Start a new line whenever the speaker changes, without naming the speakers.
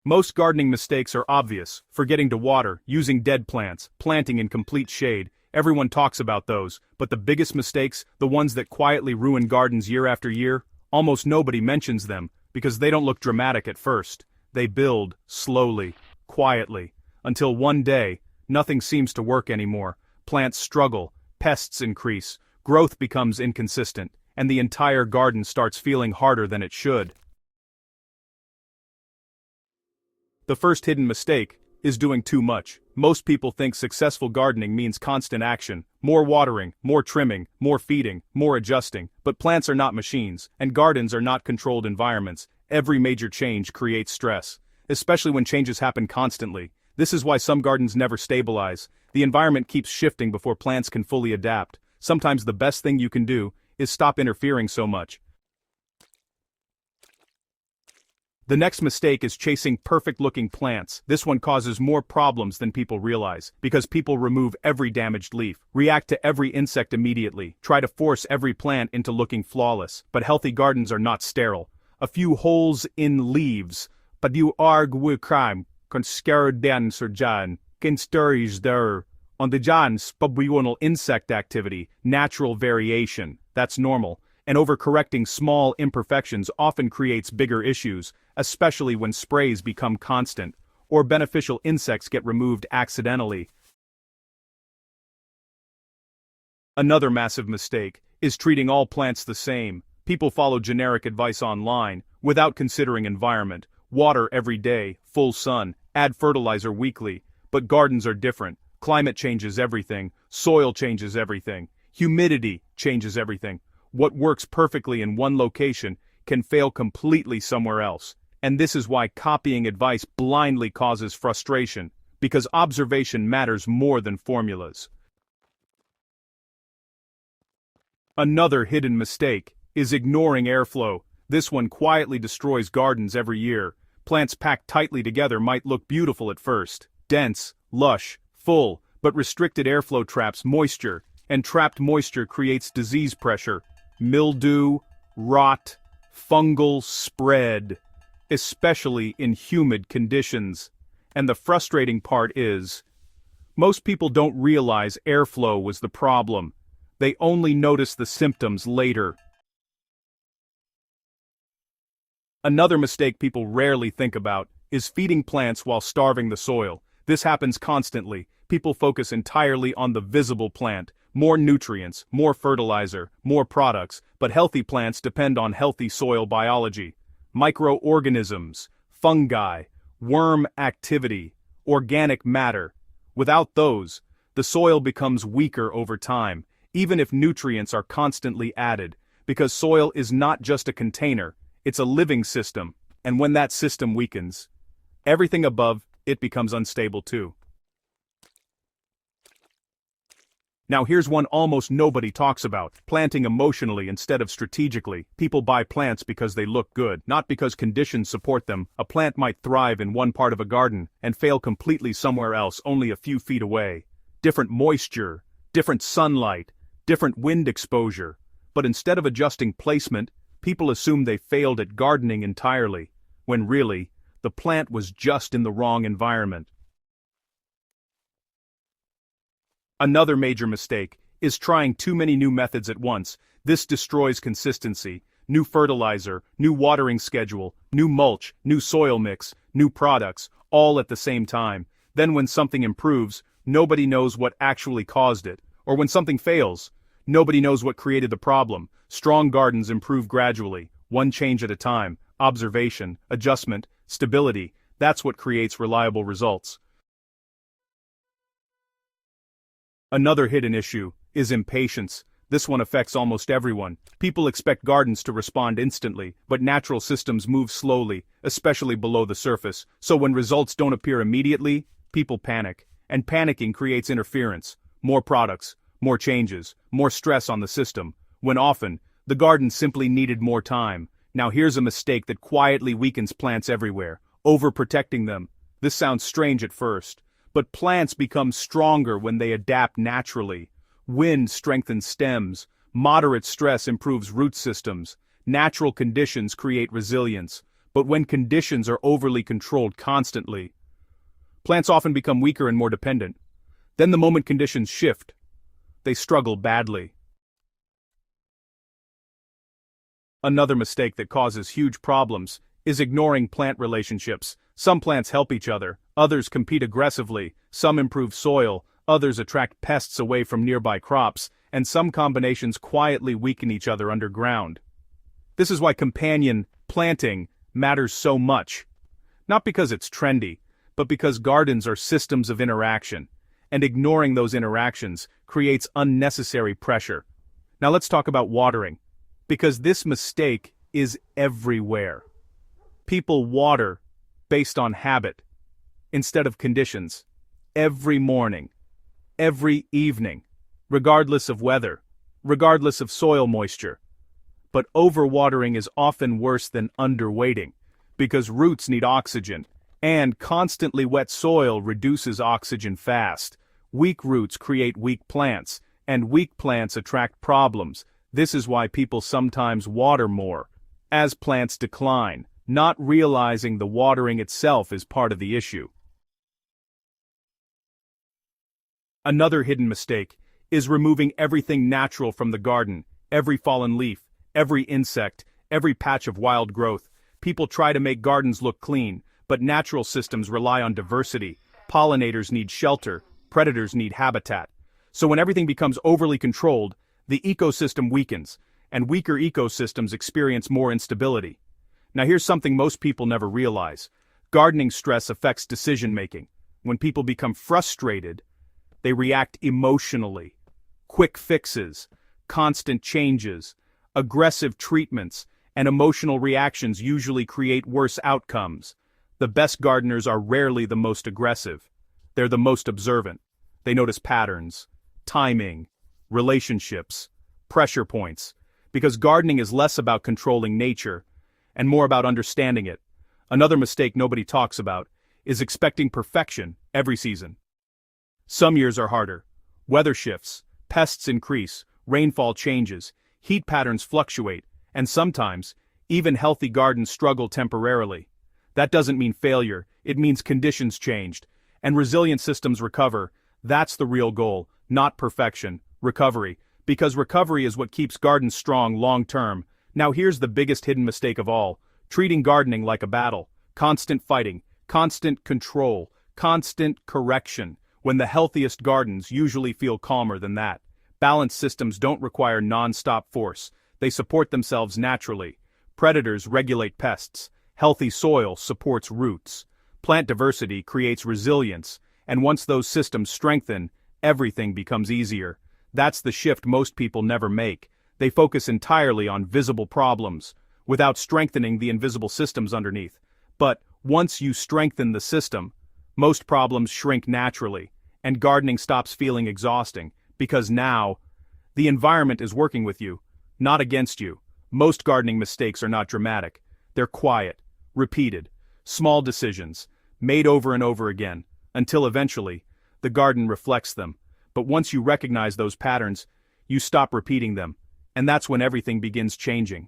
Most gardening mistakes are obvious: forgetting to water, using dead plants, planting in complete shade. Everyone talks about those, but the biggest mistakes, the ones that quietly ruin gardens year after year, almost nobody mentions them, because they don't look dramatic at first. They build, slowly, quietly, until one day, nothing seems to work anymore. Plants struggle, pests increase, growth becomes inconsistent, and the entire garden starts feeling harder than it should. The first hidden mistake is doing too much. Most people think successful gardening means constant action, more watering, more trimming, more feeding, more adjusting, but plants are not machines, and gardens are not controlled environments. Every major change creates stress, especially when changes happen constantly. This is why some gardens never stabilize. The environment keeps shifting before plants can fully adapt. Sometimes the best thing you can do is stop interfering so much. The next mistake is chasing perfect-looking plants. This one causes more problems than people realize, because people remove every damaged leaf, react to every insect immediately, try to force every plant into looking flawless. But healthy gardens are not sterile. A few holes in leaves, but you argue crime, conskerdan surjan, kinsteris der, on the Johns pabional insect activity, natural variation, that's normal. And overcorrecting small imperfections often creates bigger issues, especially when sprays become constant, or beneficial insects get removed accidentally. Another massive mistake is treating all plants the same. People follow generic advice online, without considering environment: water every day, full sun, add fertilizer weekly. But gardens are different. Climate changes everything, soil changes everything, humidity changes everything. What works perfectly in one location can fail completely somewhere else. And this is why copying advice blindly causes frustration, because observation matters more than formulas. Another hidden mistake is ignoring airflow. This one quietly destroys gardens every year. Plants packed tightly together might look beautiful at first, dense, lush, full, but restricted airflow traps moisture, and trapped moisture creates disease pressure. Mildew, rot, fungal spread, especially in humid conditions. And the frustrating part is, most people don't realize airflow was the problem. They only notice the symptoms later. Another mistake people rarely think about is feeding plants while starving the soil. This happens constantly. People focus entirely on the visible plant. More nutrients, more fertilizer, more products, but healthy plants depend on healthy soil biology. Microorganisms, fungi, worm activity, organic matter. Without those, the soil becomes weaker over time, even if nutrients are constantly added, because soil is not just a container, it's a living system, and when that system weakens, everything above it becomes unstable too. Now here's one almost nobody talks about: planting emotionally instead of strategically. People buy plants because they look good, not because conditions support them. A plant might thrive in one part of a garden and fail completely somewhere else, only a few feet away. Different moisture, different sunlight, different wind exposure. But instead of adjusting placement, people assume they failed at gardening entirely, when really, the plant was just in the wrong environment. Another major mistake is trying too many new methods at once. This destroys consistency. New fertilizer, new watering schedule, new mulch, new soil mix, new products, all at the same time. Then when something improves, nobody knows what actually caused it. Or when something fails, nobody knows what created the problem. Strong gardens improve gradually, one change at a time. Observation, adjustment, stability, that's what creates reliable results. Another hidden issue is impatience. This one affects almost everyone. People expect gardens to respond instantly, but natural systems move slowly, especially below the surface. So when results don't appear immediately, people panic. And panicking creates interference. More products, more changes, more stress on the system, when often, the garden simply needed more time. Now here's a mistake that quietly weakens plants everywhere: overprotecting them. This sounds strange at first, but plants become stronger when they adapt naturally. Wind strengthens stems, moderate stress improves root systems, natural conditions create resilience. But when conditions are overly controlled constantly, plants often become weaker and more dependent. Then the moment conditions shift, they struggle badly. Another mistake that causes huge problems is ignoring plant relationships. Some plants help each other, others compete aggressively, some improve soil, others attract pests away from nearby crops, and some combinations quietly weaken each other underground. This is why companion planting matters so much. Not because it's trendy, but because gardens are systems of interaction, and ignoring those interactions creates unnecessary pressure. Now let's talk about watering, because this mistake is everywhere. People water based on habit, instead of conditions, every morning, every evening, regardless of weather, regardless of soil moisture. But overwatering is often worse than underweighting, because roots need oxygen, and constantly wet soil reduces oxygen fast. Weak roots create weak plants, and weak plants attract problems. This is why people sometimes water more as plants decline, not realizing the watering itself is part of the issue. Another hidden mistake is removing everything natural from the garden, every fallen leaf, every insect, every patch of wild growth. People try to make gardens look clean, but natural systems rely on diversity. Pollinators need shelter, predators need habitat. So when everything becomes overly controlled, the ecosystem weakens, and weaker ecosystems experience more instability. Now here's something most people never realize. Gardening stress affects decision-making. When people become frustrated, they react emotionally. Quick fixes, constant changes, aggressive treatments, and emotional reactions usually create worse outcomes. The best gardeners are rarely the most aggressive. They're the most observant. They notice patterns, timing, relationships, pressure points, because gardening is less about controlling nature and more about understanding it. Another mistake nobody talks about is expecting perfection every season. Some years are harder. Weather shifts, pests increase, rainfall changes, heat patterns fluctuate, and sometimes, even healthy gardens struggle temporarily. That doesn't mean failure, it means conditions changed, and resilient systems recover. That's the real goal, not perfection, recovery, because recovery is what keeps gardens strong long-term. Now here's the biggest hidden mistake of all: treating gardening like a battle, constant fighting, constant control, constant correction, when the healthiest gardens usually feel calmer than that. Balanced systems don't require non-stop force, they support themselves naturally. Predators regulate pests, healthy soil supports roots, plant diversity creates resilience, and once those systems strengthen, everything becomes easier. That's the shift most people never make. They focus entirely on visible problems, without strengthening the invisible systems underneath. But once you strengthen the system, most problems shrink naturally, and gardening stops feeling exhausting, because now, the environment is working with you, not against you. Most gardening mistakes are not dramatic. They're quiet, repeated, small decisions, made over and over again, until eventually, the garden reflects them. But once you recognize those patterns, you stop repeating them, and that's when everything begins changing.